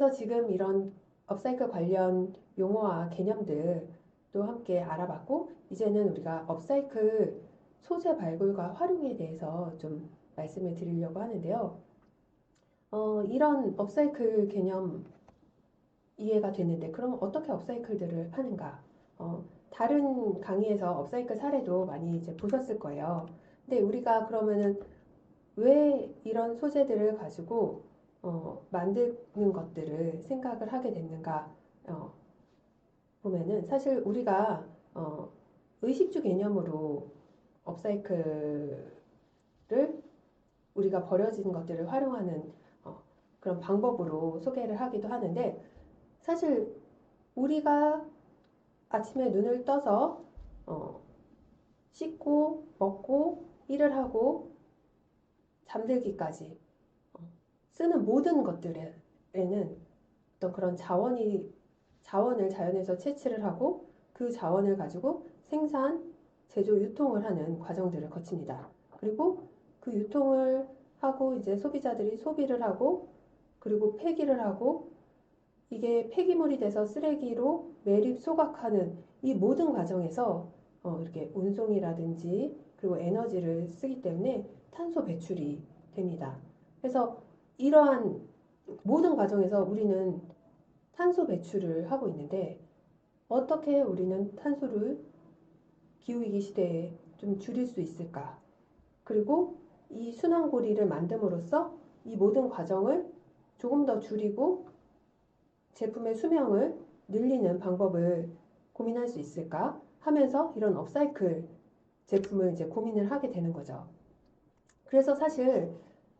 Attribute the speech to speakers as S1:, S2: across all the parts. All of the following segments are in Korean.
S1: 그래서 지금 이런 업사이클 관련 용어와 개념들도 함께 알아봤고, 이제는 우리가 업사이클 소재 발굴과 활용에 대해서 좀 말씀을 드리려고 하는데요. 이런 업사이클 개념 이해가 됐는데, 그럼 어떻게 업사이클들을 하는가? 다른 강의에서 업사이클 사례도 많이 이제 보셨을 거예요. 근데 우리가 그러면은 왜 이런 소재들을 가지고 만드는 것들을 생각을 하게 됐는가? 어, 보면은 사실 우리가 의식주 개념으로 업사이클을 우리가 버려진 것들을 활용하는 그런 방법으로 소개를 하기도 하는데, 사실 우리가 아침에 눈을 떠서 어, 씻고 먹고 일을 하고 잠들기까지 쓰는 모든 것들에는 어떤 그런 자원을 자연에서 채취를 하고 그 자원을 가지고 생산, 제조, 유통을 하는 과정들을 거칩니다. 그리고 그 유통을 하고 이제 소비자들이 소비를 하고 그리고 폐기를 하고 이게 폐기물이 돼서 쓰레기로 매립 소각하는 이 모든 과정에서 이렇게 운송이라든지 그리고 에너지를 쓰기 때문에 탄소 배출이 됩니다. 그래서 이러한 모든 과정에서 우리는 탄소 배출을 하고 있는데 어떻게 우리는 탄소를 기후위기 시대에 좀 줄일 수 있을까? 그리고 이 순환고리를 만듦으로써 이 모든 과정을 조금 더 줄이고 제품의 수명을 늘리는 방법을 고민할 수 있을까 하면서 이런 업사이클 제품을 이제 고민을 하게 되는 거죠. 그래서 사실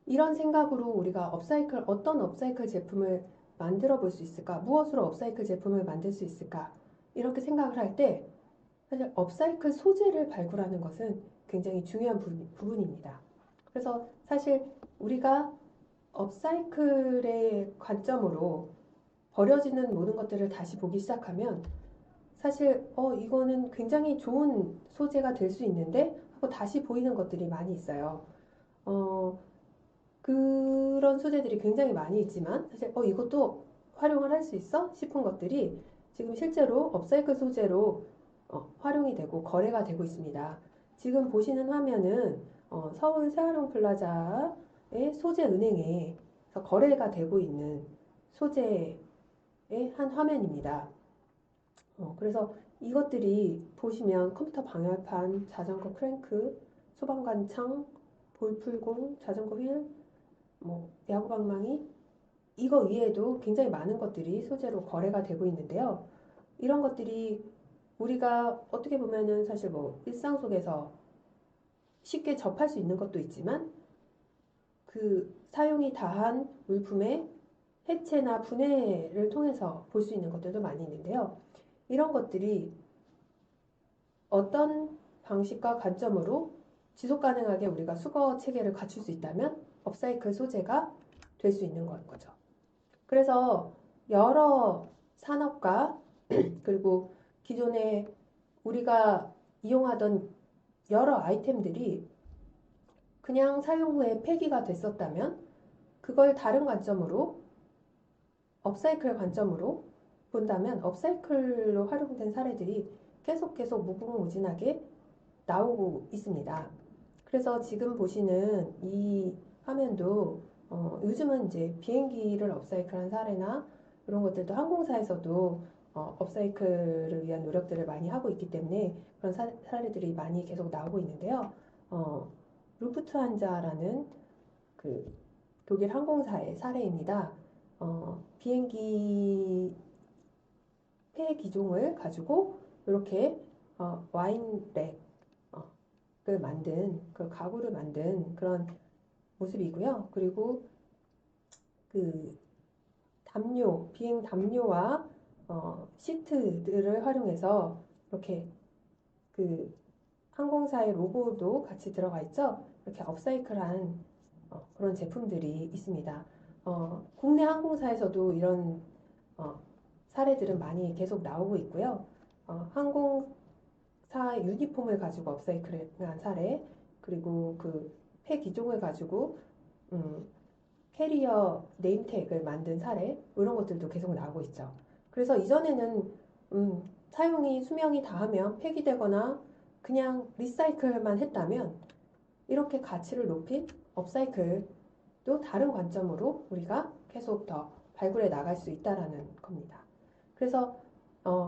S1: 이런 생각으로 우리가 어떤 업사이클 제품을 만들어 볼 수 있을까? 무엇으로 업사이클 제품을 만들 수 있을까? 이렇게 생각을 할 때 사실 업사이클 소재를 발굴하는 것은 굉장히 중요한 부분입니다. 그래서 사실 우리가 업사이클의 관점으로 버려지는 모든 것들을 다시 보기 시작하면 사실 이거는 굉장히 좋은 소재가 될 수 있는데 하고 다시 보이는 것들이 많이 있어요. 어, 그런 소재들이 굉장히 많이 있지만 사실 이것도 활용을 할 수 있어 싶은 것들이 지금 실제로 업사이클 소재로 활용이 되고 거래가 되고 있습니다. 지금 보시는 화면은 서울 세화령 플라자의 소재은행에 거래가 되고 있는 소재의 한 화면입니다. 그래서 이것들이 보시면 컴퓨터 방열판, 자전거 크랭크, 소방관창, 볼풀공, 자전거 휠, 뭐 야구방망이 이거 외에도 굉장히 많은 것들이 소재로 거래가 되고 있는데요. 이런 것들이 우리가 어떻게 보면은 사실 뭐 일상 속에서 쉽게 접할 수 있는 것도 있지만 그 사용이 다한 물품의 해체나 분해를 통해서 볼 수 있는 것들도 많이 있는데요. 이런 것들이 어떤 방식과 관점으로 지속 가능하게 우리가 수거 체계를 갖출 수 있다면 업사이클 소재가 될 수 있는 거죠. 그래서 여러 산업과 그리고 기존에 우리가 이용하던 여러 아이템들이 그냥 사용 후에 폐기가 됐었다면 그걸 다른 관점으로 업사이클 관점으로 본다면 업사이클로 활용된 사례들이 계속 무궁무진하게 나오고 있습니다. 그래서 지금 보시는 이 화면도 요즘은 이제 비행기를 업사이클한 사례나 이런 것들도 항공사에서도 업사이클을 위한 노력들을 많이 하고 있기 때문에 그런 사례들이 많이 계속 나오고 있는데요. 어, 루프트한자라는 그 독일 항공사의 사례입니다. 비행기 폐 기종을 가지고 이렇게 와인백 을 만든 그 가구를 만든 그런 모습이고요. 그리고 그 담요, 비행 담요와 시트들을 활용해서 이렇게 그 항공사의 로고도 같이 들어가 있죠. 이렇게 업사이클한 그런 제품들이 있습니다. 국내 항공사에서도 이런 어, 사례들은 많이 계속 나오고 있고요. 항공사 유니폼을 가지고 업사이클한 사례, 그리고 그 폐 기종을 가지고 음, 캐리어 네임택을 만든 사례 이런 것들도 계속 나오고 있죠. 그래서 이전에는 사용이 수명이 다하면 폐기되거나 그냥 리사이클만 했다면 이렇게 가치를 높인 업사이클도 다른 관점으로 우리가 계속 더 발굴해 나갈 수 있다라는 겁니다. 그래서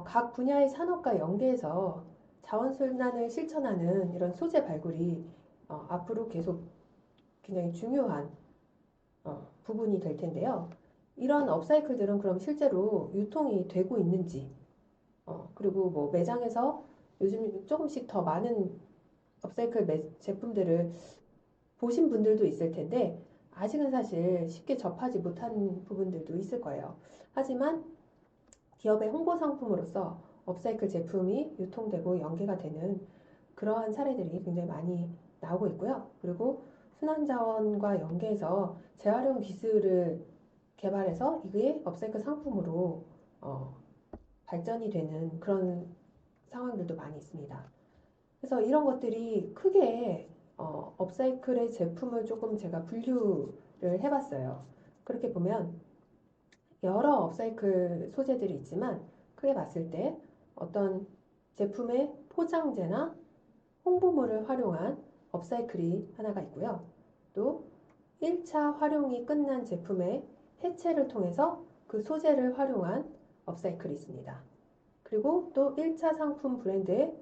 S1: 각 분야의 산업과 연계해서 자원순환을 실천하는 이런 소재 발굴이 앞으로 계속 굉장히 중요한 부분이 될 텐데요. 이런 업사이클들은 그럼 실제로 유통이 되고 있는지, 그리고 뭐 매장에서 요즘 조금씩 더 많은 업사이클 제품들을 보신 분들도 있을 텐데, 아직은 사실 쉽게 접하지 못한 부분들도 있을 거예요. 하지만 기업의 홍보 상품으로서 업사이클 제품이 유통되고 연계가 되는 그러한 사례들이 굉장히 많이 나오고 있고요. 그리고 순환자원과 연계해서 재활용 기술을 개발해서 이게 업사이클 상품으로 발전이 되는 그런 상황들도 많이 있습니다. 그래서 이런 것들이 크게 업사이클의 제품을 조금 제가 분류를 해봤어요. 그렇게 보면 여러 업사이클 소재들이 있지만 크게 봤을 때 어떤 제품의 포장재나 홍보물을 활용한 업사이클이 하나가 있고요. 또 1차 활용이 끝난 제품의 해체를 통해서 그 소재를 활용한 업사이클이 있습니다. 그리고 또 1차 상품 브랜드의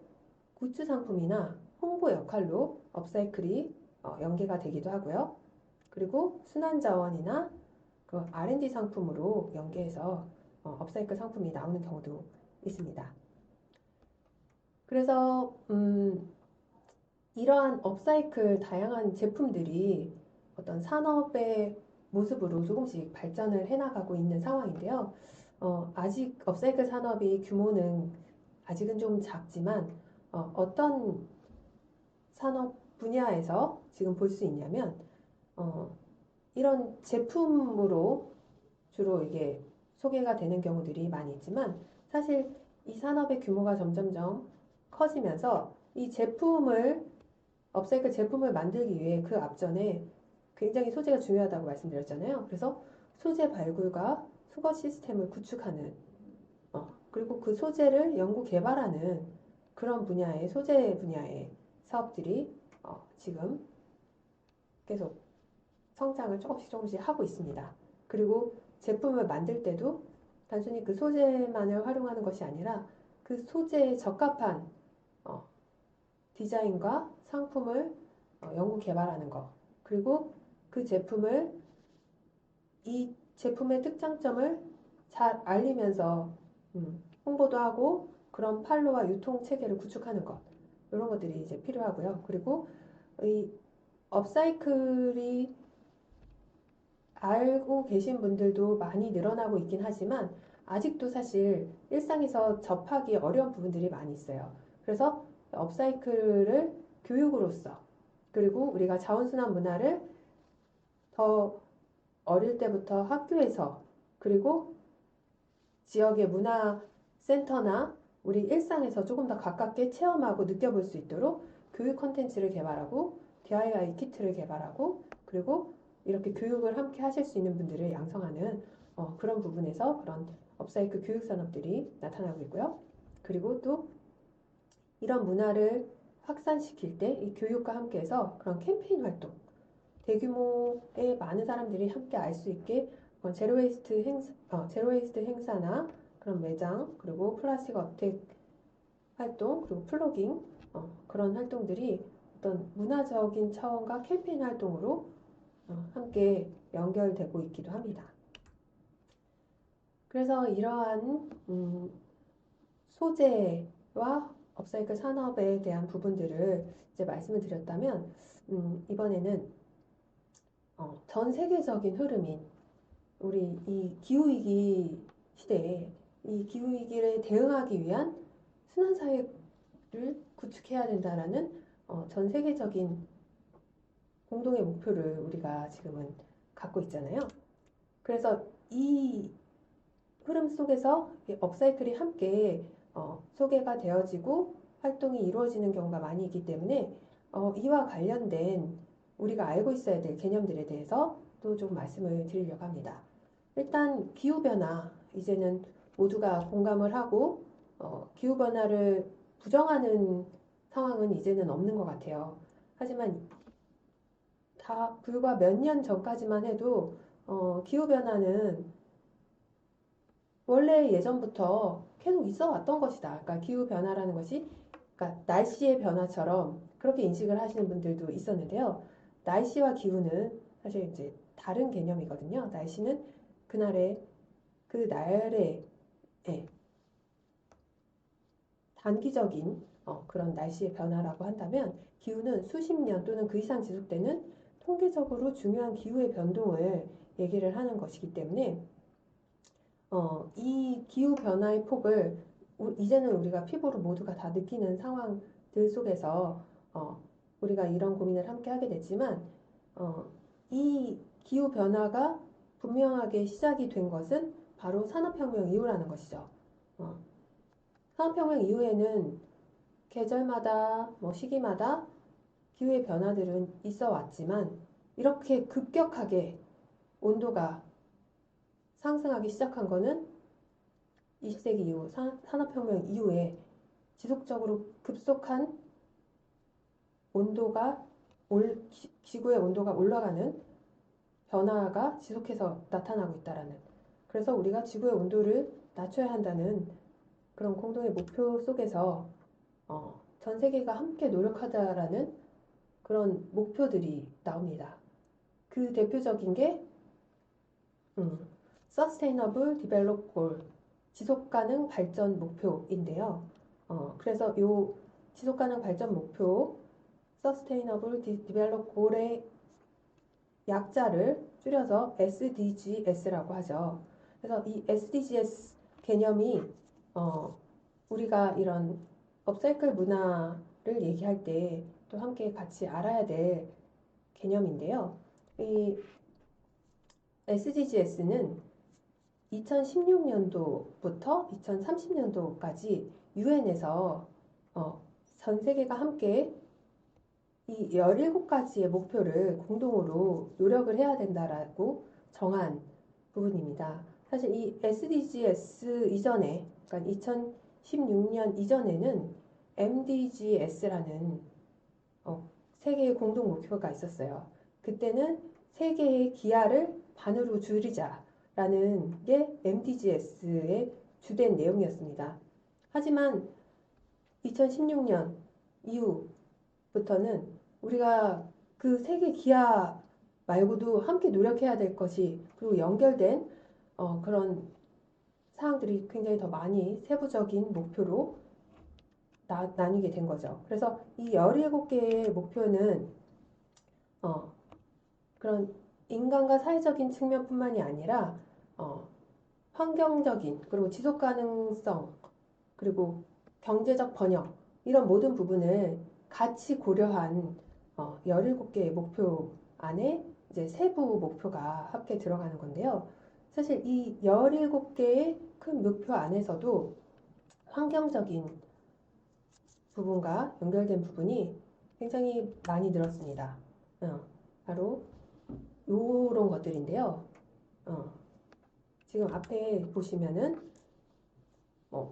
S1: 굿즈 상품이나 홍보 역할로 업사이클이 연계가 되기도 하고요. 그리고 순환자원이나 그 R&D 상품으로 연계해서 업사이클 상품이 나오는 경우도 있습니다. 그래서 이러한 업사이클 다양한 제품들이 어떤 산업의 모습으로 조금씩 발전을 해나가고 있는 상황인데요. 아직 업사이클 산업이 규모는 아직은 좀 작지만 어떤 산업 분야에서 지금 볼 수 있냐면 이런 제품으로 주로 이게 소개가 되는 경우들이 많이 있지만 사실 이 산업의 규모가 점점점 커지면서 이 제품을 업사이클 제품을 만들기 위해 그 앞전에 굉장히 소재가 중요하다고 말씀드렸잖아요. 그래서 소재 발굴과 수거 시스템을 구축하는 그리고 그 소재를 연구 개발하는 그런 분야의 소재 분야의 사업들이 지금 계속 성장을 조금씩 하고 있습니다. 그리고 제품을 만들 때도 단순히 그 소재만을 활용하는 것이 아니라 그 소재에 적합한 디자인과 상품을 연구 개발하는 것, 그리고 그 제품을 이 제품의 특장점을 잘 알리면서 홍보도 하고 그런 판로와 유통 체계를 구축하는 것, 이런 것들이 이제 필요하고요. 그리고 이 업사이클이 알고 계신 분들도 많이 늘어나고 있긴 하지만 아직도 사실 일상에서 접하기 어려운 부분들이 많이 있어요. 그래서 업사이클을 교육으로서 그리고 우리가 자원순환 문화를 더 어릴 때부터 학교에서 그리고 지역의 문화센터나 우리 일상에서 조금 더 가깝게 체험하고 느껴볼 수 있도록 교육 콘텐츠를 개발하고 DIY 키트를 개발하고 그리고 이렇게 교육을 함께 하실 수 있는 분들을 양성하는 그런 부분에서 그런 업사이클 교육 산업들이 나타나고 있고요. 그리고 또 이런 문화를 확산시킬 때 이 교육과 함께해서 그런 캠페인 활동, 대규모의 많은 사람들이 함께 알 수 있게 제로웨이스트 행사나 그런 매장, 그리고 플라스틱 업택 활동, 그리고 플로깅, 그런 활동들이 어떤 문화적인 차원과 캠페인 활동으로 함께 연결되고 있기도 합니다. 그래서 이러한 소재와 업사이클 산업에 대한 부분들을 이제 말씀을 드렸다면 이번에는 전 세계적인 흐름인 우리 이 기후위기 시대에 이 기후위기를 대응하기 위한 순환사회를 구축해야 된다라는 전 세계적인 공동의 목표를 우리가 지금은 갖고 있잖아요. 그래서 이 흐름 속에서 업사이클이 함께 소개가 되어지고 활동이 이루어지는 경우가 많이 있기 때문에 이와 관련된 우리가 알고 있어야 될 개념들에 대해서 또 좀 말씀을 드리려고 합니다. 일단 기후변화, 이제는 모두가 공감을 하고 기후변화를 부정하는 상황은 이제는 없는 것 같아요. 하지만 다 불과 몇 년 전까지만 해도 기후변화는 원래 예전부터 계속 있어 왔던 것이다. 그러니까 기후변화라는 것이 그러니까 날씨의 변화처럼 그렇게 인식을 하시는 분들도 있었는데요. 날씨와 기후는 사실 이제 다른 개념이거든요. 날씨는 그날의 그 날의 예, 단기적인 그런 날씨의 변화라고 한다면 기후는 수십 년 또는 그 이상 지속되는 통계적으로 중요한 기후의 변동을 얘기를 하는 것이기 때문에 이 기후 변화의 폭을 이제는 우리가 피부로 모두가 다 느끼는 상황들 속에서 우리가 이런 고민을 함께 하게 됐지만 이 기후 변화가 분명하게 시작이 된 것은 바로 산업혁명 이후라는 것이죠. 산업혁명 이후에는 계절마다 시기마다 기후의 변화들은 있어 왔지만 이렇게 급격하게 온도가 상승하기 시작한 것은 20세기 이후 산업혁명 이후에 지속적으로 급속한 온도가 지구의 온도가 올라가는 변화가 지속해서 나타나고 있다라는 그래서 우리가 지구의 온도를 낮춰야 한다는 그런 공동의 목표 속에서 전 세계가 함께 노력하자라는 그런 목표들이 나옵니다. 그 대표적인 게 Sustainable Development Goal, 지속가능 발전 목표인데요. 그래서 이 지속가능 발전 목표 Sustainable Development Goal의 약자를 줄여서 SDGs라고 하죠. 그래서 이 SDGs 개념이 우리가 이런 업사이클 문화를 얘기할 때 또 함께 같이 알아야 될 개념인데요. 이 SDGs는 2016년도부터 2030년도까지 유엔에서 전 세계가 함께 이 17가지의 목표를 공동으로 노력을 해야 된다라고 정한 부분입니다. 사실 이 SDGs 이전에, 그러니까 2016년 이전에는 MDGs라는 세계의 공동 목표가 있었어요. 그때는 세계의 기아를 반으로 줄이자라는 게 MDGs의 주된 내용이었습니다. 하지만 2016년 이후부터는 우리가 그 세계 기아 말고도 함께 노력해야 될 것이 그리고 연결된 그런 사항들이 굉장히 더 많이 세부적인 목표로 나뉘게 된 거죠. 그래서 이 17개의 목표는 그런 인간과 사회적인 측면뿐만이 아니라 환경적인 그리고 지속 가능성 그리고 경제적 번영 이런 모든 부분을 같이 고려한 17개의 목표 안에 이제 세부 목표가 함께 들어가는 건데요. 사실 이 17개의 큰 목표 안에서도 환경적인 부분과 연결된 부분이 굉장히 많이 늘었습니다. 바로 이런 것들인데요. 지금 앞에 보시면은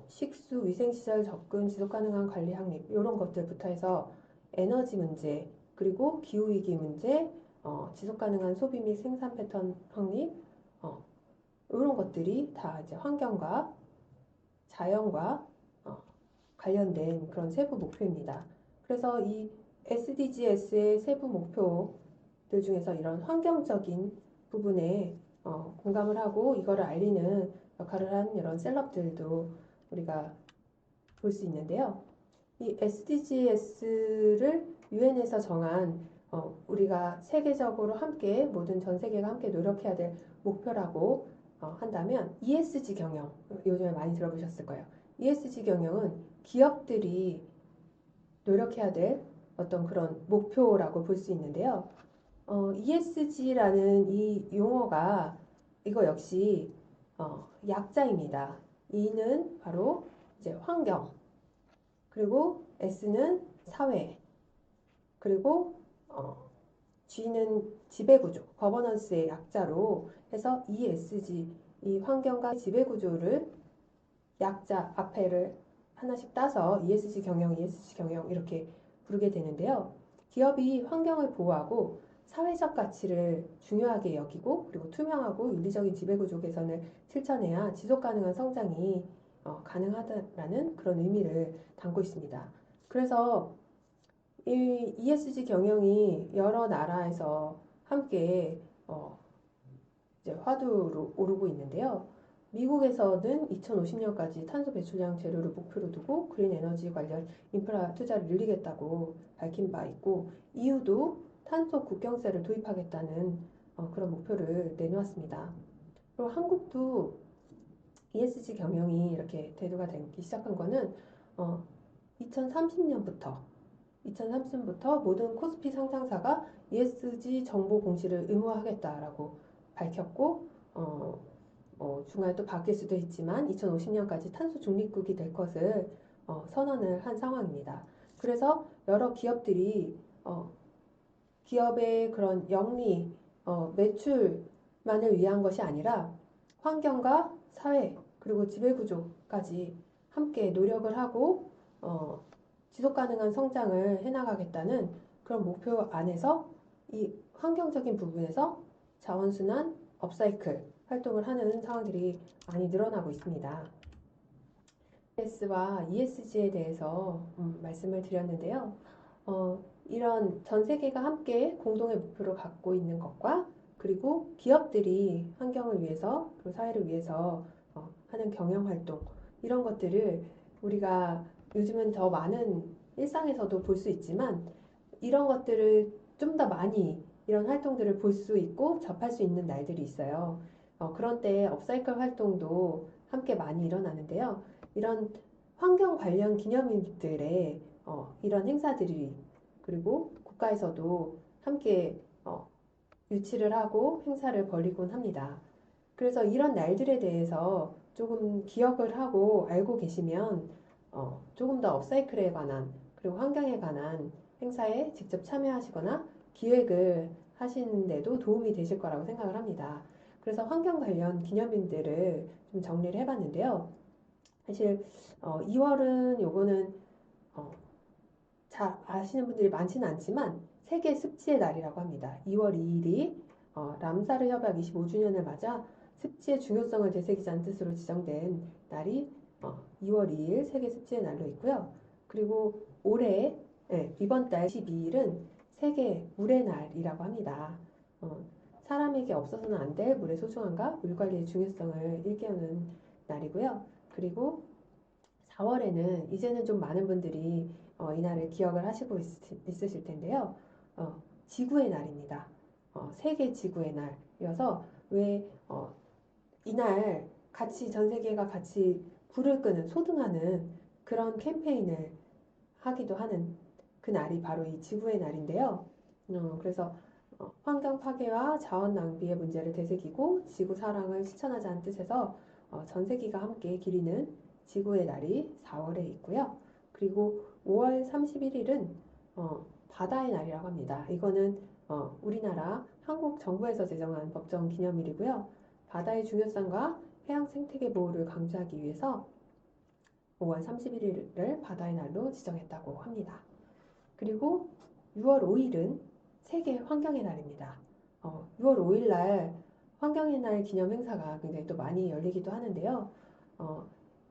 S1: 식수, 위생시설 접근, 지속가능한 관리 확립 이런 것들부터 해서 에너지 문제, 그리고 기후위기 문제, 지속가능한 소비 및 생산 패턴 확립 이런 것들이 다 이제 환경과 자연과 관련된 그런 세부 목표입니다. 그래서 이 SDGs의 세부 목표들 중에서 이런 환경적인 부분에 공감을 하고 이거를 알리는 역할을 하는 이런 셀럽들도 우리가 볼 수 있는데요. 이 SDGs를 유엔에서 정한 우리가 세계적으로 함께 모든 전 세계가 함께 노력해야 될 목표라고 한다면 ESG 경영 요즘에 많이 들어보셨을 거예요. ESG 경영은 기업들이 노력해야 될 어떤 그런 목표라고 볼 수 있는데요. ESG라는 이 용어가 이거 역시 약자입니다. E는 바로 이제 환경, 그리고 S는 사회, 그리고 G는 지배구조, 거버넌스의 약자로 해서 ESG, 이 환경과 지배구조를 약자 앞에를 하나씩 따서 ESG 경영, ESG 경영 이렇게 부르게 되는데요. 기업이 환경을 보호하고 사회적 가치를 중요하게 여기고 그리고 투명하고 윤리적인 지배구조 개선을 실천해야 지속 가능한 성장이 가능하다라는 그런 의미를 담고 있습니다. 그래서 이 ESG 경영이 여러 나라에서 함께 이제 화두로 오르고 있는데요. 미국에서는 2050년까지 탄소 배출량 제로를 목표로 두고 그린 에너지 관련 인프라 투자를 늘리겠다고 밝힌 바 있고 EU도 탄소 국경세를 도입하겠다는 그런 목표를 내놓았습니다. 그리고 한국도 ESG 경영이 이렇게 대두가 되기 시작한 거는 2030년부터 모든 코스피 상장사가 ESG 정보 공시를 의무화하겠다라고 밝혔고 중간에 또 바뀔 수도 있지만 2050년까지 탄소 중립국이 될 것을 선언을 한 상황입니다. 그래서 여러 기업들이 기업의 그런 영리, 매출만을 위한 것이 아니라 환경과 사회 그리고 지배구조까지 함께 노력을 하고 지속 가능한 성장을 해나가겠다는 그런 목표 안에서 이 환경적인 부분에서 자원순환, 업사이클 활동을 하는 상황들이 많이 늘어나고 있습니다. ES와 ESG에 대해서 말씀을 드렸는데요. 이런 전 세계가 함께 공동의 목표를 갖고 있는 것과 그리고 기업들이 환경을 위해서 그리고 사회를 위해서 하는 경영 활동 이런 것들을 우리가 요즘은 더 많은 일상에서도 볼 수 있지만 이런 것들을 좀 더 많이 이런 활동들을 볼 수 있고 접할 수 있는 날들이 있어요. 그런 때 업사이클 활동도 함께 많이 일어나는데요. 이런 환경 관련 기념일들에 이런 행사들이 그리고 국가에서도 함께 유치를 하고 행사를 벌이곤 합니다. 그래서 이런 날들에 대해서 조금 기억을 하고 알고 계시면 조금 더 업사이클에 관한 그리고 환경에 관한 행사에 직접 참여하시거나 기획을 하시는데도 도움이 되실 거라고 생각을 합니다. 그래서 환경 관련 기념일들을 좀 정리를 해봤는데요. 사실 2월은 요거는 잘 아시는 분들이 많지는 않지만 세계 습지의 날이라고 합니다. 2월 2일이 람사르 협약 25주년을 맞아 습지의 중요성을 되새기자는 뜻으로 지정된 날이 2월 2일 세계 습지의 날로 있고요. 그리고 올해 이번 달 12일은 세계 물의 날이라고 합니다. 사람에게 없어서는 안 될 물의 소중함과 물 관리의 중요성을 일깨우는 날이고요. 그리고 4월에는 이제는 좀 많은 분들이 이날을 기억을 하시고 있으실 텐데요. 지구의 날입니다. 세계 지구의 날이어서 왜 이날 같이 전 세계가 같이 불을 끄는 소등하는 그런 캠페인을 하기도 하는 그 날이 바로 이 지구의 날인데요. 그래서 환경 파괴와 자원 낭비의 문제를 되새기고 지구 사랑을 실천하자는 뜻에서 전 세계가 함께 기리는 지구의 날이 4월에 있고요. 그리고 5월 31일은 바다의 날이라고 합니다. 이거는 우리나라 한국 정부에서 제정한 법정 기념일이고요. 바다의 중요성과 해양 생태계 보호를 강조하기 위해서 5월 31일을 바다의 날로 지정했다고 합니다. 그리고 6월 5일은 세계 환경의 날입니다. 6월 5일 날 환경의 날 기념 행사가 굉장히 또 많이 열리기도 하는데요.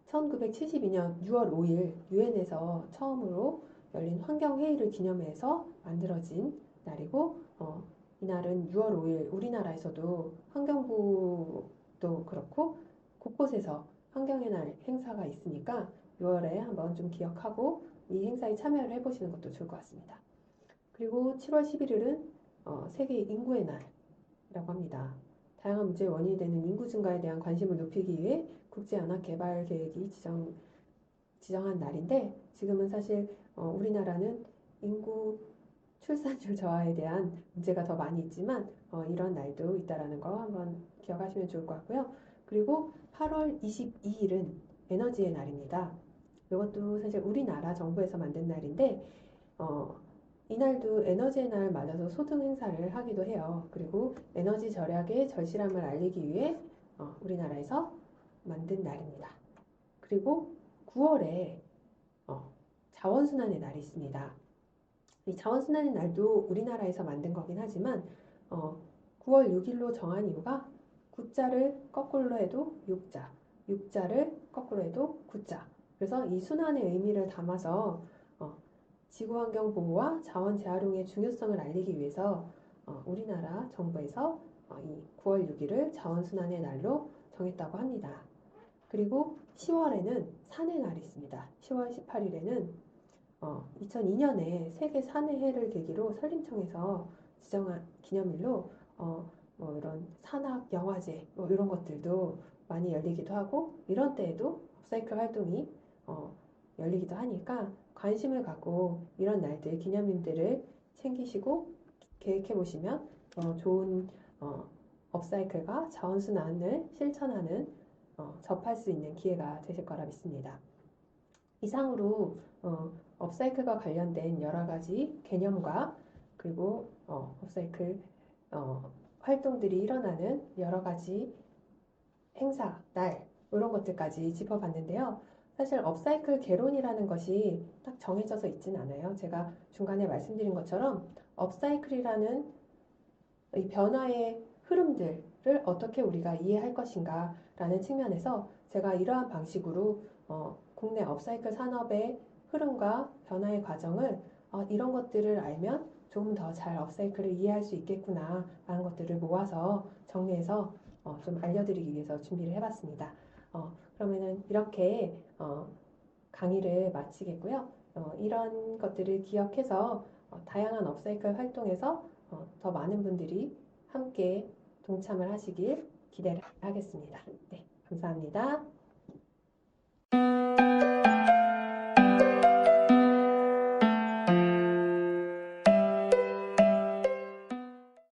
S1: 1972년 6월 5일 유엔에서 처음으로 열린 환경회의를 기념해서 만들어진 날이고 이날은 6월 5일 우리나라에서도 환경부도 그렇고 곳곳에서 환경의 날 행사가 있으니까 6월에 한번 좀 기억하고 이 행사에 참여를 해보시는 것도 좋을 것 같습니다. 그리고 7월 11일은 세계 인구의 날이라고 합니다. 다양한 문제의 원인이 되는 인구 증가에 대한 관심을 높이기 위해 국제연합개발계획이 지정한 날인데 지금은 사실 우리나라는 인구 출산율 저하에 대한 문제가 더 많이 있지만 이런 날도 있다라는 거 한번 기억하시면 좋을 것 같고요. 그리고 8월 22일은 에너지의 날입니다. 이것도 사실 우리나라 정부에서 만든 날인데 이날도 에너지의 날 맞아서 소등 행사를 하기도 해요. 그리고 에너지 절약의 절실함을 알리기 위해 우리나라에서 만든 날입니다. 그리고 9월에 자원순환의 날이 있습니다. 이 자원순환의 날도 우리나라에서 만든 거긴 하지만 9월 6일로 정한 이유가 9자를 거꾸로 해도 6자, 6자를 거꾸로 해도 9자. 그래서 이 순환의 의미를 담아서 지구환경 보호와 자원 재활용의 중요성을 알리기 위해서 우리나라 정부에서 이 9월 6일을 자원순환의 날로 정했다고 합니다. 그리고 10월에는 산의 날이 있습니다. 10월 18일에는 2002년에 세계 산의 해를 계기로 산림청에서 지정한 기념일로 뭐 이런 산악 영화제 뭐 이런 것들도 많이 열리기도 하고 이런 때에도 업사이클 활동이 열리기도 하니까 관심을 갖고 이런 날들 기념일들을 챙기시고 계획해 보시면 좋은 업사이클과 자원순환을 실천하는 접할 수 있는 기회가 되실 거라 믿습니다. 이상으로 업사이클과 관련된 여러 가지 개념과 그리고 업사이클 활동들이 일어나는 여러 가지 행사, 날 이런 것들까지 짚어봤는데요. 사실 업사이클 개론이라는 것이 딱 정해져서 있진 않아요. 제가 중간에 말씀드린 것처럼 업사이클이라는 이 변화의 흐름들을 어떻게 우리가 이해할 것인가 라는 측면에서 제가 이러한 방식으로 국내 업사이클 산업의 흐름과 변화의 과정을 이런 것들을 알면 조금 더 잘 업사이클을 이해할 수 있겠구나 라는 것들을 모아서 정리해서 좀 알려드리기 위해서 준비를 해봤습니다. 그러면은 이렇게 강의를 마치겠고요. 이런 것들을 기억해서 다양한 업사이클 활동에서 더 많은 분들이 함께 동참을 하시길 기대를 하겠습니다. 네, 감사합니다.